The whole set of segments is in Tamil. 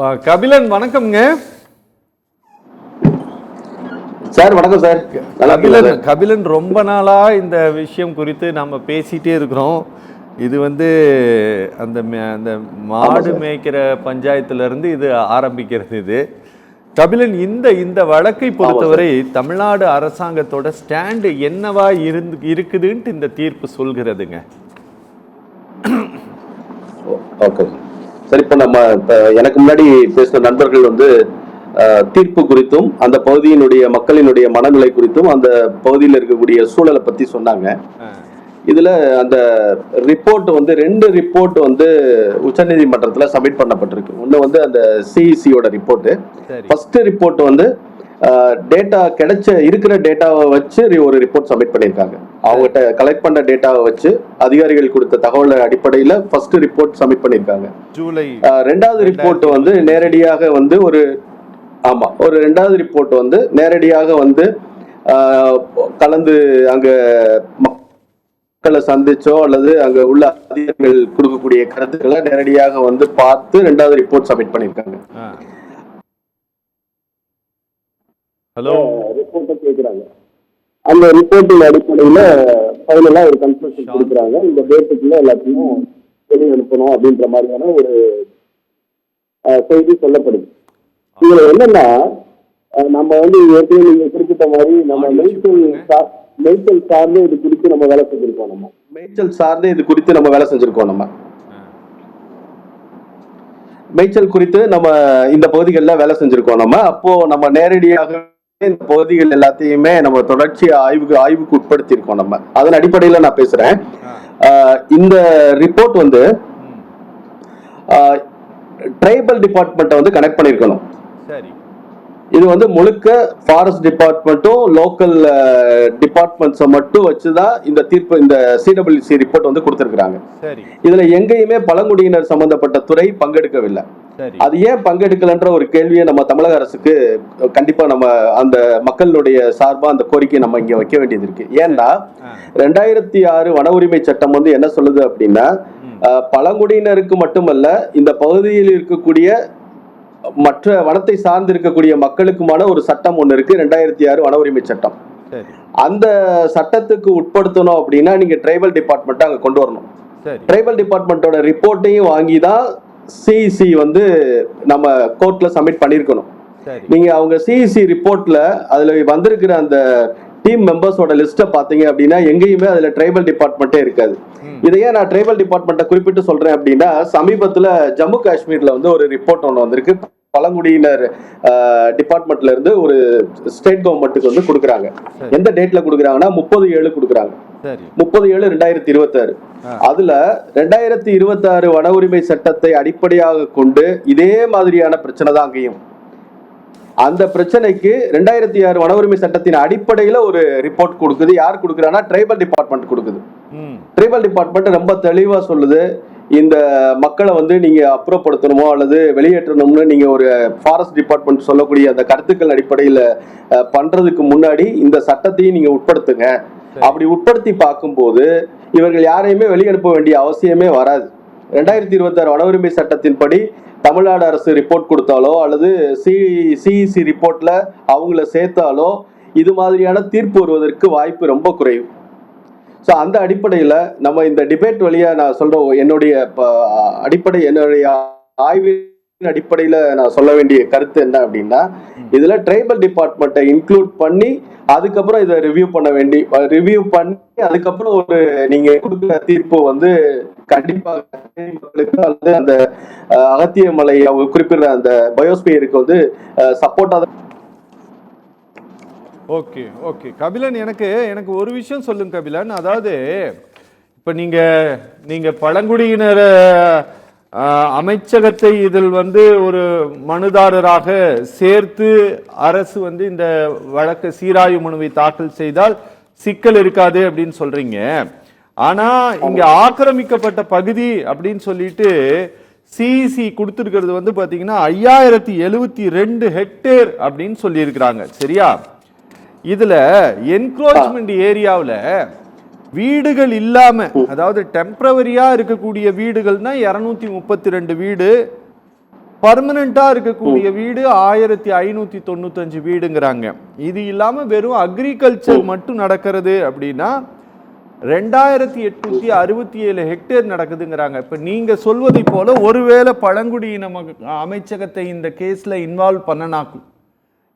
கபிலன் வணக்கம்ங்க சார். வணக்கம் சார். கபிலன் ரொம்ப நாளா இந்த விஷயம் குறித்து நம்ம பேசிட்டே இருக்கிறோம். இது அந்த அந்த மாடு மேய்க்கிற பஞ்சாயத்துல இருந்து இது ஆரம்பிக்கிறது. இது கபிலன், இந்த வழக்கை பொறுத்தவரை தமிழ்நாடு அரசாங்கத்தோட ஸ்டாண்டு என்னவா இருக்குதுன்ட்டு இந்த தீர்ப்பு சொல்கிறதுங்க. Okay sir. இப்போ எனக்கு முன்னாடி பேசின நண்பர்கள் தீர்ப்பு குறித்தும் அந்த பகுதியினுடைய மக்களினுடைய மனநிலை குறித்தும் அந்த பகுதியில் இருக்கக்கூடிய சூழலை பத்தி சொன்னாங்க. இதுல அந்த ரிப்போர்ட் 2 ரிப்போர்ட் உச்சநீதிமன்றத்துல சப்மிட் பண்ணப்பட்டிருக்கு. ஒண்ணு அந்த சிஇசியோட ரிப்போர்ட். ஃபர்ஸ்ட் ரிப்போர்ட் டேட்டா இருக்கிற டேட்டாவை வச்சு ஒரு ரிப்போர்ட் சப்மிட் பண்ணியிருக்காங்க. அவங்ககிட்ட கலெக்ட் பண்ண டேட்டாவை வச்சு அதிகாரிகள் கொடுத்த தகவல் அடிப்படையில் ஃபர்ஸ்ட் ரிப்போர்ட் சப்மிட் பண்ணியிருக்காங்க. ரெண்டாவது ரிப்போர்ட் நேரடியாக ஒரு ரெண்டாவது ரிப்போர்ட் நேரடியாக கலந்து அங்க மக்களை சந்திச்சோ அல்லது அங்க உள்ள அதிகாரிகள் கொடுக்கக்கூடிய கருத்துக்களை நேரடியாக பார்த்து ரெண்டாவது ரிப்போர்ட் சப்மிட் பண்ணியிருக்காங்க. ஹலோ, ரிப்போர்ட்டை கேட்குறாங்க. அந்த ரிப்போர்ட்டின் அடிப்படையில் ஃபைனலாக ஒரு கன்க்ளூஷன் கொடுக்குறாங்க. இந்த டேட்டுக்குள்ள எல்லாத்தையும் வெளியே அனுப்பணும் அப்படின்ற மாதிரியான ஒரு செய்தி சொல்லப்படுது. இதுல என்னன்னா, நம்ம ஏற்கனவே நீங்க குறிப்பிட்ட மாதிரி நம்ம மேய்ச்சல் சார்ந்து இது குறித்து நம்ம வேலை செஞ்சிருக்கோம். மேய்ச்சல் குறித்து நம்ம இந்த பகுதிகளில் வேலை செஞ்சிருக்கோம். அப்போ நம்ம நேரடியாக இந்த பகுதிகள் எல்லாத்தையுமே நம்ம தொடர்ச்சி ஆய்வுக்கு உட்படுத்தி இருக்கோம். நம்ம அதன் அடிப்படையில் நான் பேசுறேன். இந்த ரிப்போர்ட் ட்ரைபல் டிபார்ட்மெண்ட்டை கனெக்ட் பண்ணிருக்கணும். இது முழுக்க ஃபாரஸ்ட் டிபார்ட்மெண்ட்டும் லோக்கல் டிபார்ட்மெண்ட்ஸை மட்டும் வச்சுதான் இந்த தீர்ப்பு, இந்த சிடபிள்யூசி ரிப்போர்ட் கொடுத்திருக்காங்க. இதுல எங்கேயுமே பழங்குடியினர் சம்பந்தப்பட்ட துறை பங்கெடுக்கவில்லை. அது ஏன் பங்கெடுக்கலன்ற ஒரு கேள்வியை நம்ம தமிழக அரசுக்கு கண்டிப்பா நம்ம அந்த மக்களுடைய சார்பா அந்த கோரிக்கையை நம்ம இங்க வைக்க வேண்டியது இருக்கு. ஏன்னா 2006 வன உரிமை சட்டம் என்ன சொல்லுது அப்படின்னா, பழங்குடியினருக்கு மட்டுமல்ல இந்த பகுதியில் இருக்கக்கூடிய மற்ற வனத்தை சார்ந்து இருக்கக்கூடிய மக்களுக்குமான ஒரு சட்டம் ஒண்ணு இருக்கு, 2006 வன உரிமை சட்டம். அந்த சட்டத்துக்கு உட்படுத்தணும் அப்படின்னா நீங்க ட்ரைபல் டிபார்ட்மெண்ட் அங்க கொண்டு வரணும். ட்ரைபல் டிபார்ட்மெண்டோட ரிப்போர்ட்டையும் வாங்கிதான் சிஇசி நம்ம கோர்ட்ல சப்மிட் பண்ணிருக்கணும். நீங்க அவங்க சிஇசி ரிப்போர்ட்ல அதுல வந்திருக்கிற அந்த டீம் மெம்பர்ஸோட லிஸ்ட பாத்தீங்க அப்படின்னா எங்கேயுமே அதுல ட்ரைபல் டிபார்ட்மெண்ட்டே இருக்காது. இதையே நான் ட்ரைபல் டிபார்ட்மெண்ட்டை குறிப்பிட்டு சொல்றேன் அப்படின்னா, சமீபத்துல ஜம்மு காஷ்மீர்ல ஒரு ரிப்போர்ட் ஒன்று வந்திருக்கு. பழங்குடியினர் டிபார்ட்மெண்ட்ல இருந்து ஒரு ஸ்டேட் கவர்மெண்ட்டுக்கு கொடுக்குறாங்க. எந்த டேட்ல கொடுக்குறாங்கன்னா 30/7 கொடுக்குறாங்க. 30/7/2026. அதுல 2026 வன உரிமை சட்டத்தை அடிப்படையாக கொண்டு இதே மாதிரியான பிரச்சனை தான் அங்கேயும். அந்த பிரச்சனைக்கு 2006 வன உரிமை சட்டத்தின் அடிப்படையில ஒரு ரிப்போர்ட் கொடுக்குது. யார் கொடுக்குறாங்கன்னா ட்ரைபல் டிபார்ட்மெண்ட் கொடுக்குது. ட்ரைபல் டிபார்ட்மெண்ட் ரொம்ப தெளிவா சொல்லுது, இந்த மக்களை நீங்க அப்புறப்படுத்தணுமோ அல்லது வெளியேற்றணும்னு நீங்க ஒரு ஃபாரஸ்ட் டிபார்ட்மெண்ட் சொல்லக்கூடிய அந்த கருத்துக்கள் அடிப்படையில பண்றதுக்கு முன்னாடி இந்த சட்டத்தையும் நீங்க உட்படுத்துங்க. அப்படி உட்படுத்தி பார்க்கும்போது இவர்கள் யாரையுமே வெளியனுப்ப வேண்டிய அவசியமே வராது. 2026 வன உரிமை சட்டத்தின்படி தமிழ்நாடு அரசு ரிப்போர்ட் கொடுத்தாலோ அல்லது சிஇசி ரிப்போர்ட்ல அவங்கள சேர்த்தாலோ இது மாதிரியான தீர்ப்பு வருவதற்கு வாய்ப்பு ரொம்ப குறைவு. ஸோ அந்த அடிப்படையில் நம்ம இந்த டிபேட் வழியா நான் சொல்றோம், என்னுடைய ஆய்வின் அடிப்படையில் நான் சொல்ல வேண்டிய கருத்து என்ன அப்படின்னா, இதுல ட்ரைபல் டிபார்ட்மெண்ட்டை இன்க்ளூட் பண்ணி அதுக்கப்புறம் இதை ரிவ்யூ பண்ணி அதுக்கப்புறம் ஒரு நீங்க கொடுக்குற தீர்ப்பு கண்டிப்பாக அல்லது அந்த அகத்திய மலை அவங்க குறிப்பிடுற அந்த பயோஸ்பியருக்கு சப்போர்ட்டா. ஓகே ஓகே கபிலன், எனக்கு ஒரு விஷயம் சொல்லுங்க கபிலன். அதாவது இப்ப நீங்க பழங்குடியினர் அமைச்சகத்தை இதில் ஒரு மனுதாரராக சேர்த்து அரசு இந்த வழக்கு சீராய்வு மனுவை தாக்கல் செய்தால் சிக்கல் இருக்காது அப்படின்னு சொல்றீங்க. ஆனா இங்க ஆக்கிரமிக்கப்பட்ட பகுதி அப்படின்னு சொல்லிட்டு சிஇசி கொடுத்திருக்கிறது பாத்தீங்கன்னா 5072 ஹெக்டேர் அப்படின்னு சொல்லி இருக்கிறாங்க. சரியா? இதுல என்க்ரோச்மெண்ட் ஏரியாவில் வீடுகள் இல்லாம, அதாவது டெம்பரவரியா இருக்கக்கூடிய வீடுகள்னா 232 வீடு, பர்மனண்டா இருக்கக்கூடிய வீடு 1595 வீடுங்கிறாங்க. இது இல்லாம வெறும் அக்ரிகல்ச்சர் மட்டும் நடக்கிறது அப்படின்னா 2867 ஹெக்டேர் நடக்குதுங்கிறாங்க. இப்ப நீங்க சொல்வதை போல ஒருவேளை பழங்குடியின அமைச்சகத்தை இந்த கேஸ்ல இன்வால்வ் பண்ணனாக்கும்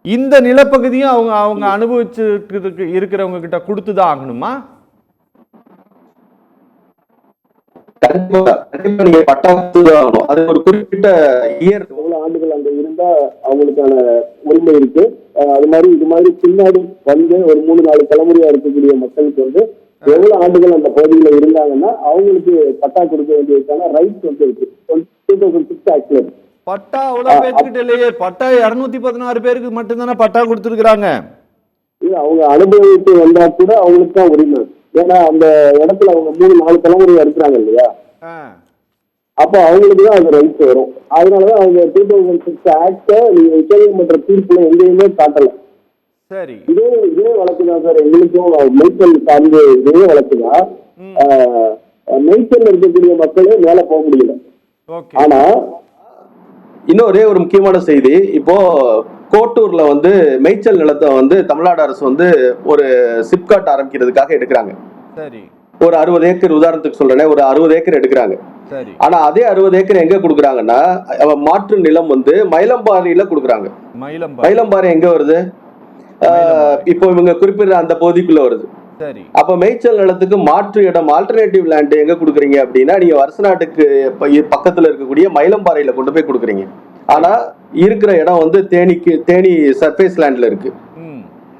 இந்த நிலப்பகுதியும் அவங்க அனுபவிச்சு இருக்கிறவங்க கிட்ட கொடுத்துதான் ஆகணுமா? நீங்க பட்டா ஆகணும். அது ஒரு குறிப்பிட்ட இயர் எவ்வளவு ஆண்டுகள் அங்க இருந்தா அவங்களுக்கான உரிமை இருக்கு. அது மாதிரி இது மாதிரி பின்னாடி வந்து ஒரு 3-4 தலைமுறையா இருக்கக்கூடிய மக்களுக்கு வந்து எவ்வளவு ஆண்டுகள் அந்த பகுதியில இருந்தாங்கன்னா அவங்களுக்கு பட்டா கொடுக்க வேண்டியதுக்கான ரைட்ஸ் வந்து இருக்கு. 2006 ஆக்ட்ல பட்டா அவ்வளவு பேருக்கு இல்லையே. பட்டா 216 பேருக்கு மட்டும்தானே பட்டா கொடுத்துருக்காங்க. அவங்க அனுபவித்து வந்தா கூட அவங்களுக்கு தான் உரிமை. ஏன்னா அந்த இடத்துல அவங்க 3-4 தலைமுறையா இருக்கிறாங்க இல்லையா, அப்ப அவங்களுக்கு தான் அது ரைட்ஸ் வரும். அதனாலதான் அவங்க 2006 ஆக்ட நீங்க உச்சநீதிமன்ற தீர்ப்புல எங்கேயுமே காட்டல. சரி, இதே வழக்குதான் சார் எங்களுக்கும் மேய்ச்சல் சார்ந்து இதே வழக்குதான். மேய்ச்சல் இருக்கக்கூடிய மக்களே மேல போக முடியல. ஆனா இன்னும் ஒரே ஒரு முக்கியமான செய்தி, இப்போ கோட்டூர்ல வந்து மேய்ச்சல் நிலத்தை வந்து தமிழ்நாடு அரசு வந்து ஒரு சிப்காட் ஆரம்பிக்கிறதுக்காக எடுக்கிறாங்க. சரி, ஒரு 60 ஏக்கர் உதாரணத்துக்கு சொல்றேன், ஒரு 60 ஏக்கர் எடுக்கிறாங்க. ஆனா அதே 60 ஏக்கர் எங்க கொடுக்குறாங்கன்னா மாற்று நிலம் வந்து மயிலம்பாறையில கொடுக்குறாங்க. மயிலம்பாறை எங்க வருது? இப்போ இவங்க குறிப்பிடுற அந்த பகுதிக்குள்ள வருது. அப்ப மேய்ச்சல் நிலத்துக்கு மாற்று இடம் ஆல்டர்னேட்டிவ் லேண்ட் எங்க கொடுக்குறீங்க அப்படின்னா நீங்க வருஷநாட்டுக்கு பக்கத்துல இருக்கக்கூடிய மயிலம்பாறையில கொண்டு போய் கொடுக்குறீங்க. ஆனா இருக்கிற இடம் வந்து தேனி சர்ஃபேஸ் லேண்ட்ல இருக்கு.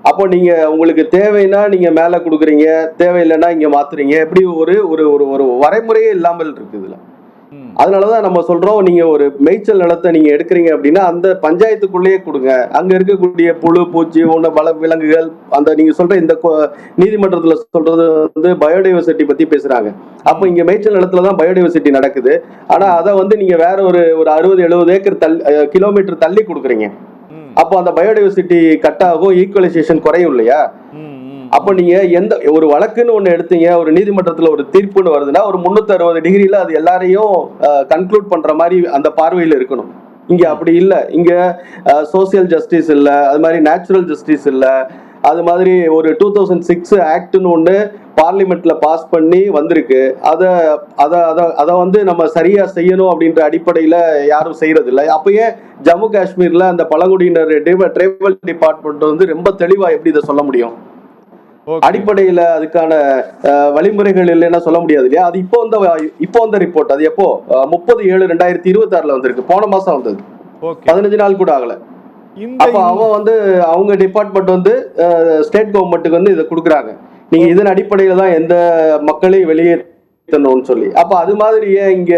அப்போ நீங்க உங்களுக்கு தேவைன்னா நீங்க மேல கொடுக்குறீங்க, தேவையில்லைன்னா இங்க மாத்துறீங்க. எப்படி ஒரு ஒரு வரைமுறையே இல்லாமல் இருக்கு இதுல. அதனாலதான் நம்ம சொல்றோம், நீங்க ஒரு மேய்ச்சல் நிலத்தை நீங்க எடுக்கிறீங்க அப்படின்னா அந்த பஞ்சாயத்துக்குள்ளேயே கொடுங்க. அங்க இருக்கக்கூடிய புழு பூச்சி வள விலங்குகள் அந்த நீங்க சொல்ற இந்த நீதிமன்றத்துல சொல்றது வந்து பயோடைவர்சிட்டி பத்தி பேசுறாங்க. அப்ப இங்க மேய்ச்சல் நிலத்துலதான் பயோடைவர்சிட்டி நடக்குது. ஆனா அதை வந்து நீங்க வேற ஒரு 60-70 ஏக்கர் கிலோமீட்டர் தள்ளி கொடுக்குறீங்க. அப்போ அந்த பயோடைவர்சிட்டி கட் ஆகும், ஈக்குவலைசேஷன் குறையும் இல்லையா? அப்ப நீங்க எந்த ஒரு வழக்குன்னு ஒண்ணு எடுத்தீங்க, ஒரு நீதிமன்றத்துல ஒரு தீர்ப்புன்னு வருதுன்னா ஒரு 360 டிகிரில அது எல்லாரையும் கன்க்ளூட் பண்ற மாதிரி அந்த பார்வையில இருக்கணும். இங்க அப்படி இல்லை. இங்க சோசியல் ஜஸ்டிஸ் இல்ல, அது மாதிரி நேச்சுரல் ஜஸ்டிஸ் இல்ல. அது மாதிரி ஒரு 2006 ஆக்ட்னு ஒண்ணு பார்லிமெண்ட்ல பாஸ் பண்ணி வந்திருக்கு. அத வந்து நம்ம சரியா செய்யணும் அப்படின்ற அடிப்படையில யாரும் செய்யறது இல்லை. அப்பயே ஜம்மு காஷ்மீர்ல அந்த பழங்குடியினர் ட்ரைபல் டிபார்ட்மெண்ட் வந்து ரொம்ப தெளிவா எப்படி இதை சொல்ல முடியும்? அடிப்படையில அதுக்கான வழிமுறைகள் இல்லைன்னா சொல்ல முடியாது இல்லையா? அது இப்போ வந்த ரிப்போர்ட். அது எப்போ 30/7/2026 வந்திருக்கு. போன மாசம் வந்தது. 15 நாள் கூட ஆகல. அப்ப அவங்க டிபார்ட்மெண்ட் வந்து ஸ்டேட் கவர்மெண்ட்டுக்கு வந்து இதை கொடுக்குறாங்க. நீங்க இதன் அடிப்படையில தான் எந்த மக்களையும் வெளியேற்றணும்னு சொல்லி. அப்ப அது மாதிரி ஏன் இங்க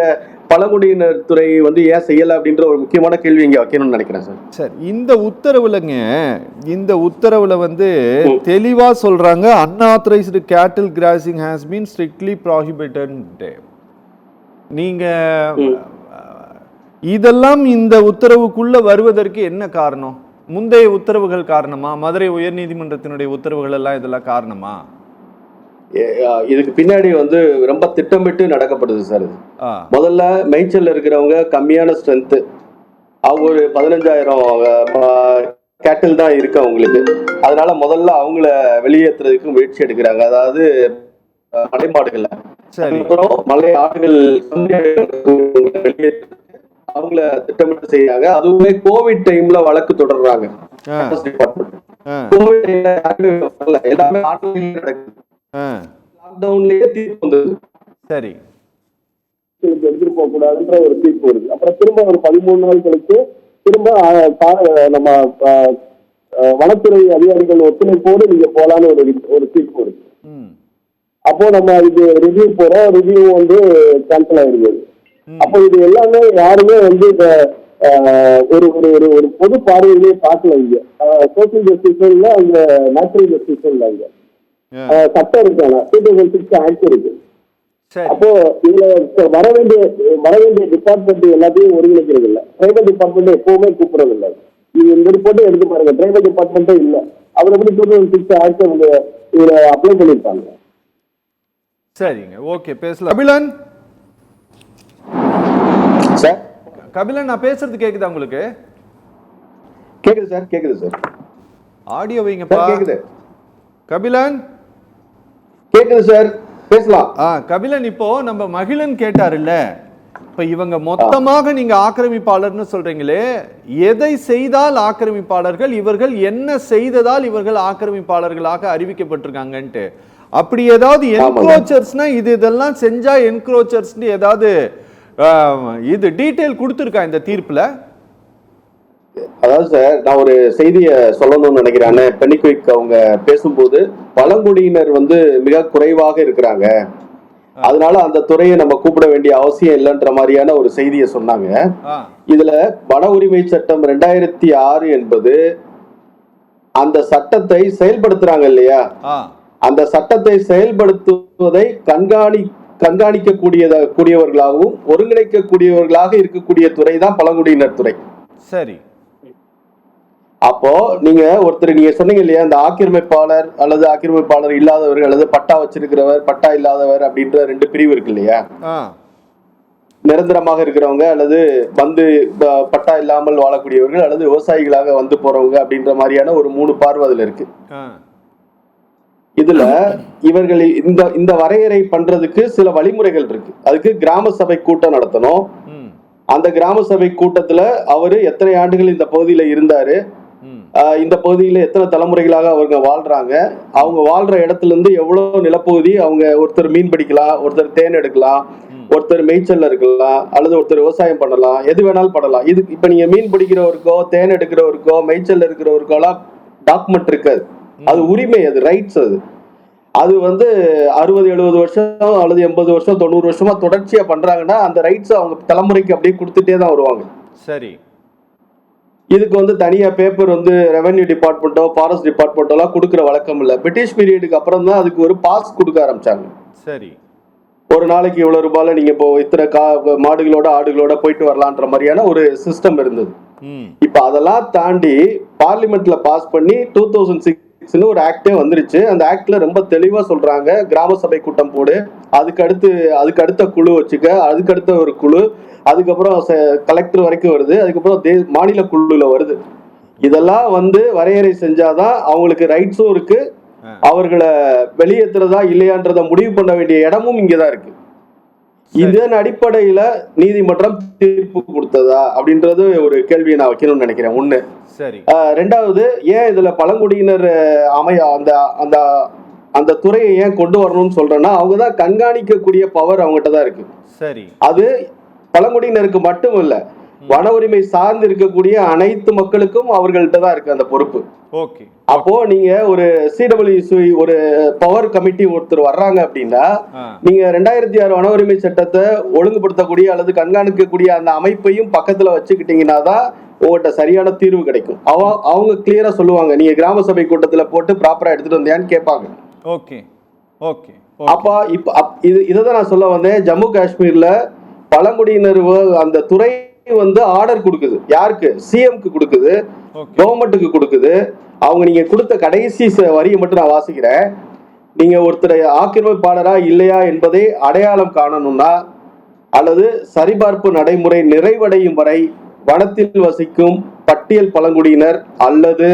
பழங்குடியினர் துறை வந்து ஏன் செய்யல அப்படின்ற ஒரு முக்கியமான கேள்வி இங்க வைக்கணும்னு நினைக்கிறேன் சார். சார், இந்த உத்தரவுல வந்து தெளிவா சொல்றாங்க, அன்ஆத்தரைஸ்டு கேட்டில் crossing has been strictly prohibited. நீங்க இதெல்லாம் இந்த உத்தரவுக்குள்ள வருவதற்கு என்ன காரணம்? முந்தைய உத்தரவுகள் காரணமா? மதுரை உயர்நீதிமன்றத்தினுடைய உத்தரவுகள் எல்லாம் இதெல்லாம் காரணமா? இதுக்கு பின்னாடி வந்து ரொம்ப திட்டமிட்டு நடக்கப்படுது சார். இது முதல்ல மேய்ச்சல் இருக்கிறவங்க கம்மியான ஸ்ட்ரென்த், அவங்க ஒரு 15,000 கேட்டில் தான் இருக்கு அவங்களுக்கு. அதனால முதல்ல அவங்கள வெளியேற்றுறதுக்கு முயற்சி எடுக்கிறாங்க. அதாவது மலைமாடுகள்ல அப்புறம் மலை ஆடுகள் அவங்கள திட்டமிட்டு செய்யறாங்க. அதுவுமே கோவிட் டைம்ல வழக்கு தொடர்றாங்க. கோவிட் டைம்ல எல்லாமே ஆன்லைன்ல நடக்குது. லாக்டவுன்லயே தீர்ப்பு வந்தது. சரி, எடுத்துட்டு போக கூடாதுன்ற ஒரு தீர்ப்பு வருது. அப்புறம் திரும்ப ஒரு 13 நாள் கழிச்சு திரும்ப நம்ம வனத்துறை அதிகாரிகள் ஒத்துழைப்போடு நீங்க போலான்னு ஒரு தீர்ப்பு வருது. அப்போ நம்ம இது ரிவ்யூ போறோம், ரிவ்யூ வந்து கேன்சல் ஆயிடுது. அப்போ இது எல்லாமே யாருமே வந்து ஒரு ஒரு பொது பார்வையிலேயே பார்க்கல. இங்க சோசியல் ஜஸ்டிஸ் இல்ல, அங்க நேச்சுரல் ஜஸ்டிஸ் இல்ல. இங்க சட்டம் இருக்காங்க, 2006 ஆக்ட் இருக்கு. அப்போ இதுல வர வேண்டிய டிபார்ட்மெண்ட் எல்லாத்தையும் ஒருங்கிணைக்கிறது இல்ல. ட்ரைபல் டிபார்ட்மெண்ட் எப்பவுமே கூப்பிடுறது இல்லை. நீங்க இந்த ரிப்போர்ட்டே எடுத்து பாருங்க, ட்ரைபல் டிபார்ட்மெண்ட்டே இல்ல. அவர் எப்படி 2006 ஆக்ட் அவங்க இதுல அப்ளை பண்ணிருப்பாங்க. சரிங்க, ஓகே, பேசலாம். அபிலன் சார், கபிலன், நான் பேசுறது கேக்குதா உங்களுக்கு? கேக்குது சார், கேக்குது சார். ஆடியோ வைங்கப்பா. கேக்குது கபிலன். கேக்குது சார், பேசலாம். கபிலன், இப்போ நம்ம மகிழன் கேட்டாருல்ல, இப்ப இவங்க மொத்தமாக நீங்க ஆக்கிரமிப்பாளர்னு சொல்றீங்களே, எதை செய்தால் ஆக்கிரமிப்பாளர்கள், இவர்கள் என்ன செய்ததால் இவர்கள் ஆக்கிரமிப்பாளர்களாக அறிவிக்கப்பட்டிருக்காங்கன்ட்டு. அப்படி ஏதாவது என்க்ரோச்சர்ஸ்னா இதெல்லாம் செஞ்சா என்க்ரோச்சர்ஸ்னு ஏதாவது இது டீடைல் கொடுத்துருக்கா இந்த தீர்ப்புல? அதாவது சார், நான் ஒரு செய்தியை சொல்லணும்னு நினைக்கிறேன். பெனிக்விக் அவங்க பேசும்போது பழங்குடியினர் வந்து மிக குறைவாக இருக்கிறாங்க, அதனால அந்த துறையை நம்ம கூப்பிட வேண்டிய அவசியம் இல்லைன்ற மாதிரியான ஒரு செய்தியை சொன்னாங்க. இதுல வன உரிமை சட்டம் 2006 என்பது அந்த சட்டத்தை செயல்படுத்துறாங்க இல்லையா, அந்த சட்டத்தை செயல்படுத்துவதை கண்காணிக்கக்கூடியவர்களாகவும் ஒருங்கிணைக்கக்கூடியவர்களாக இருக்கக்கூடிய துறை தான் பழங்குடியினர் துறை. சரி. அப்போ நீங்க சொன்னீங்க இல்லையா, இந்த ஆக்கிரமிப்பாளர் அல்லது ஆக்கிரமிப்பாளர் இல்லாதவர்கள் அல்லது பட்டா வச்சிருக்கிறவர் பட்டா இல்லாதவர் அப்படின்ற 2 பிரிவு இருக்கு இல்லையா. நிரந்தரமாக இருக்கிறவங்க அல்லது வந்து பட்டா இல்லாமல் வாழக்கூடியவர்கள் அல்லது விவசாயிகளாக வந்து போறவங்க அப்படின்ற மாதிரியான ஒரு 3 பார்வை அதுல இருக்கு. இதுல இவர்கள் இந்த வரையறை பண்றதுக்கு சில வழிமுறைகள் இருக்கு. அதுக்கு கிராம சபை கூட்டம் நடத்தணும். அந்த கிராம சபை கூட்டத்துல அவரு எத்தனை ஆண்டுகள் இந்த பகுதியில இருந்தாரு, இந்த பகுதியில எத்தனை தலைமுறைகளாக அவங்க வாழ்றாங்க, அவங்க வாழ்ற இடத்துல இருந்து எவ்வளவு நிலப்பகுதி, அவங்க ஒருத்தர் மீன் பிடிக்கலாம், ஒருத்தர் தேன் எடுக்கலாம், ஒருத்தர் மேய்ச்சல்ல இருக்கலாம், அல்லது ஒருத்தர் விவசாயம் பண்ணலாம், எது வேணாலும் பண்ணலாம். இது இப்ப நீங்க மீன் பிடிக்கிறவருக்கோ தேன் எடுக்கிறவருக்கோ மேய்ச்சல்ல இருக்கிறவருக்கோ எல்லாம் டாக்குமெண்ட் இருக்காது. அது உரிமை, அது ரைட்ஸ். அது வந்து 60-70 வருஷம் அல்லது 80 வருஷம் 90 வருஷமா தொடர்ச்சியா பண்றாங்கன்னா அந்த ரைட்ஸ் அவங்க தலைமுறைக்கு அப்படியே கொடுத்துட்டே தான் வருவாங்க. சரி. இதுக்கு வந்து தனியா பேப்பர் வந்து ரெவென்யூ டிபார்ட்மெண்ட்டோ ஃபாரஸ்ட் டிபார்ட்மெண்ட்டோ எல்லாம் கொடுக்குற வழக்கம் இல்லை. பிரிட்டிஷ் பீரியடுக்கு அப்புறம் தான் அதுக்கு ஒரு பாஸ் கொடுக்க ஆரம்பிச்சாங்க. சரி. ஒரு நாளைக்கு இவ்வளவு ரூபாயில நீங்க இப்போ இத்தனை மாடுகளோட ஆடுகளோட போயிட்டு வரலான்ற மாதிரியான ஒரு சிஸ்டம் இருந்தது. இப்ப அதெல்லாம் தாண்டி பார்லிமெண்ட்ல பாஸ் பண்ணி 2006 ஒரு ஆக்டே வந்துருச்சு. அந்த ஆக்ட்ல ரொம்ப தெளிவா சொல்றாங்க, கிராம சபை கூட்டம் போடு, அதுக்கு அடுத்த குழு வச்சுக்க, அதுக்கு அடுத்த ஒரு குழு, அதுக்கப்புறம் கலெக்டர் வரைக்கும் வருது, அதுக்கப்புறம் மாநில குழுல வருது. இதெல்லாம் வந்து வரையறை செஞ்சாதான் அவங்களுக்கு ரைட்ஸும் இருக்கு, அவர்களை வெளியேற்றுறதா இல்லையான்றத முடிவு பண்ண வேண்டிய இடமும் இங்கதான் இருக்கு. இதன் அடிப்படையில நீதிமன்றம் தீர்ப்பு கொடுத்ததா அப்படின்றது ஒரு கேள்வியை நான் வைக்கணும்னு நினைக்கிறேன். ஒண்ணு. சரி. ரெண்டாவது, ஏன் இதுல பழங்குடியினர் அந்த அந்த துறையை ஏன் கொண்டு வரணும்னு சொல்றேன்னா, அவங்கதான் கண்காணிக்கக்கூடிய பவர் அவங்ககிட்ட தான் இருக்கு. சரி. அது பழங்குடியினருக்கு மட்டும் இல்ல, வன உரிமை சார்ந்து இருக்கக்கூடிய அனைத்து மக்களுக்கும் அவர்கள்ட்ட தான் இருக்கு அந்த பொறுப்பு. ஓகே. அப்போ நீங்க ஒரு CWC ஒரு பவர் கமிட்டி ஒருத்தர் வர்றாங்க அப்படின்னா, நீங்க 2006 வன உரிமை சட்டத்தை ஒழுங்குபடுத்தக்கூடிய அல்லது கண்காணிக்கக்கூடிய அந்த அமைப்பையும் பக்கத்துல வச்சுக்கிட்டீங்கன்னா தான் உங்கள்கிட்ட சரியான தீர்வு கிடைக்கும். அவங்க கிளியரா சொல்லுவாங்க, நீங்க கிராம சபை கூட்டத்துல போட்டு ப்ராப்பரா எடுத்துட்டு வந்தியான்னு கேட்பாங்க. ஓகே. ஓகே. அப்ப இதான் நான் சொல்ல வந்தேன். ஜம்மு காஷ்மீர்ல பழங்குடியினர் அந்த துறை வந்து ஆர்டர் கொடுக்குது. யாருக்கு? சிஎம்க்கு கொடுக்குது, கவர்மெண்ட்டுக்கு கொடுக்குது. அவங்க நீங்க கொடுத்த கடைசி வரியை மட்டும் நான் வாசிக்கிறேன். நீங்க ஒருத்தரை ஆக்கிரமிப்பாளரா இல்லையா என்பதை அடையாளம் காணணும்னா அல்லது சரிபார்ப்பு நடைமுறை நிறைவடையும் வரை வனத்தில் வசிக்கும் பட்டியல் பழங்குடியினர் அல்லது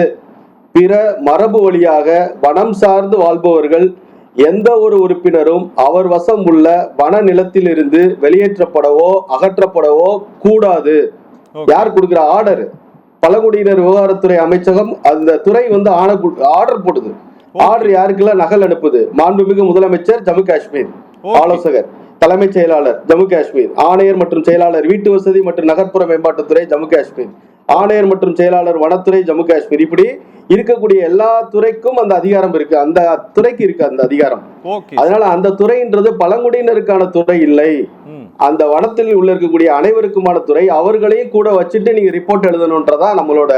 பிற மரபு வழியாக வனம் சார்ந்து வாழ்பவர்கள் எந்த ஒரு உறுப்பினரும் அவர் வசம் உள்ள வன நிலத்திலிருந்து வெளியேற்றப்படவோ அகற்றப்படவோ கூடாது. யார் கொடுக்கிற ஆர்டர்? பழங்குடியினர் விவகாரத்துறை அமைச்சகம். அந்த துறை வந்து ஆர்டர் போடுது. ஆர்டர் யாருக்கெல்லாம் நகல் அனுப்புது? மாண்புமிகு முதலமைச்சர் ஜம்மு காஷ்மீர், ஆலோசகர் தலைமைச் செயலாளர் ஜம்மு காஷ்மீர், ஆணையர் மற்றும் செயலாளர் வீட்டு வசதி மற்றும் நகர்ப்புற மேம்பாட்டுத்துறை ஜம்மு காஷ்மீர், ஆணையர் மற்றும் செயலாளர் வனத்துறை ஜம்மு காஷ்மீர். இப்படி இருக்கக்கூடிய எல்லா துறைக்கும் அந்த அதிகாரம் இருக்கு. அந்த துறைக்கு இருக்கு அந்த அதிகாரம். அதனால அந்த துறைன்றது பழங்குடியினருக்கான துறை இல்லை, அந்த வனத்தில் உள்ள இருக்கக்கூடிய அனைவருக்குமான துறை. அவர்களையும் கூட வச்சுட்டு நீங்க ரிப்போர்ட் எழுதணும்ன்றதா நம்மளோட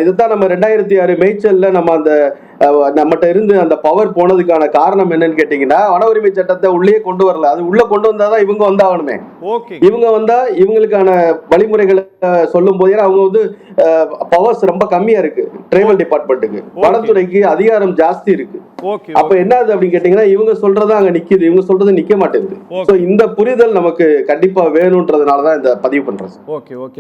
இதுதான் நம்ம 2006 மேய்ச்சல்ல நம்ம அந்த நம்மகிட்ட இருந்து அந்த பவர் போனதுக்கான காரணம் என்னன்னு கேட்டீங்கன்னா, வன உரிமை சட்டத்தை உள்ளே கொண்டு வரல. அது உள்ள கொண்டு வந்தாதான் இவங்க வந்தாகணுமே. இவங்க வந்தா இவங்களுக்கான வழிமுறைகளை சொல்லும் போது, ஏன்னா அவங்க வந்து பவர்ஸ் ரொம்ப கம்மியா இருக்கு ட்ரைபல் டிபார்ட்மெண்ட்டுக்கு, வனத்துறைக்கு அதிகாரம் ஜாஸ்தி இருக்கு. அப்ப என்ன ஆகுது அப்படின்னு கேட்டீங்கன்னா, இவங்க சொல்றதா அங்க நிக்குது, இவங்க சொல்றது நிக்க மாட்டேங்குது. சோ இந்த புரிதல் நமக்கு கண்டிப்பா வேணும்ன்றதுனாலதான் இந்த பதிவு பண்றேன். Okay okay.